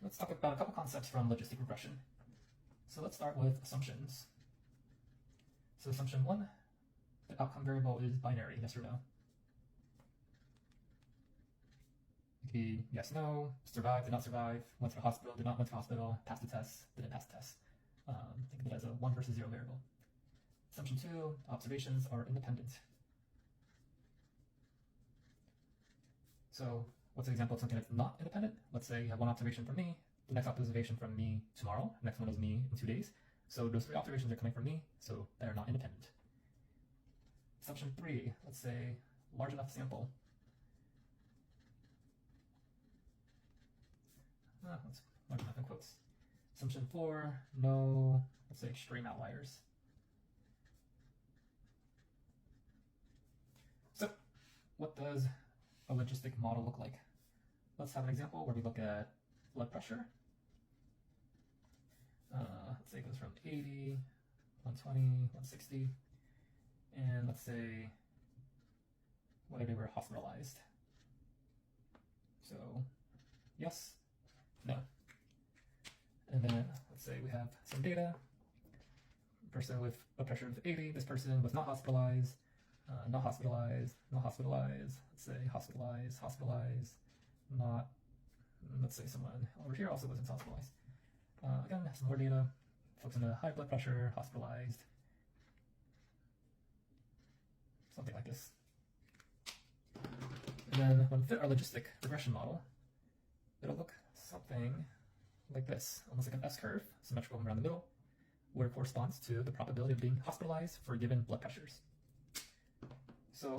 Let's talk about a couple concepts from logistic regression. So let's start with assumptions. So assumption 1, the outcome variable is binary, yes or no. It could be yes, no, survive, did not survive, went to the hospital, did not went to the hospital, passed the test, didn't pass the test. Think of it as a 1 versus 0 variable. Assumption 2, observations are independent. So what's an example of something that's not independent? Let's say you have one observation from me, the next observation from me tomorrow, next one is me in 2 days. So those 3 observations are coming from me, so they're not independent. Assumption 3, let's say large enough sample. That's large enough in quotes. Assumption 4, no, let's say extreme outliers. So what does a logistic model look like? Let's have an example where we look at blood pressure. Let's say it goes from 80, 120, 160, and let's say whether they were hospitalized. So yes, no. And then let's say we have some data. Person with blood pressure of 80, this person was not hospitalized, not hospitalized, not hospitalized, let's say hospitalized, hospitalized, not, let's say someone over here also wasn't hospitalized. Again, some more data, folks in a high blood pressure, hospitalized, something like this. And then when we fit our logistic regression model, it'll look something like this, almost like an S-curve, symmetrical around the middle, where it corresponds to the probability of being hospitalized for given blood pressures. So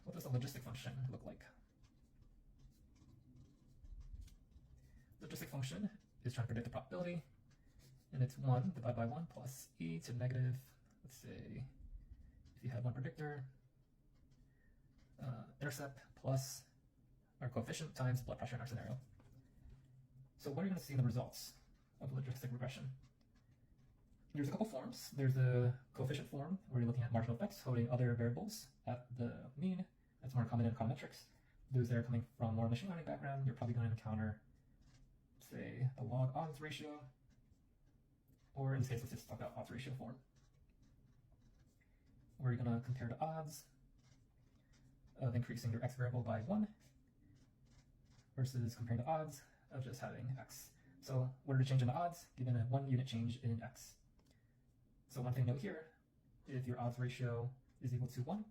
what does the logistic function look like? Logistic function is trying to predict the probability, and it's 1 divided by 1 plus e to negative, let's say, if you had one predictor, intercept plus our coefficient times blood pressure in our scenario. So what are you going to see in the results of logistic regression? There's a couple forms. There's the coefficient form, where you're looking at marginal effects holding other variables at the mean. That's more common in econometrics. Those that are coming from more machine learning background, you're probably going to encounter, say, the log odds ratio, or in this case, let's just talk about odds ratio form, where you're going to compare the odds of increasing your x variable by 1 versus comparing the odds of just having x. So what are the change in the odds given a 1 unit change in x? So one thing to note here, if your odds ratio is equal to 1,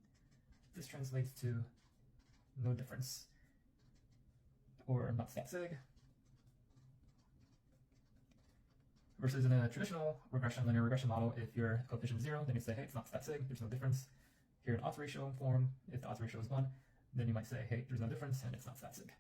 this translates to no difference, or not stat sig. Versus in a traditional regression, linear regression model, if your coefficient is 0, then you say, hey, it's not stat sig, there's no difference. Here in odds ratio form, if the odds ratio is 1, then you might say, hey, there's no difference and it's not stat sig.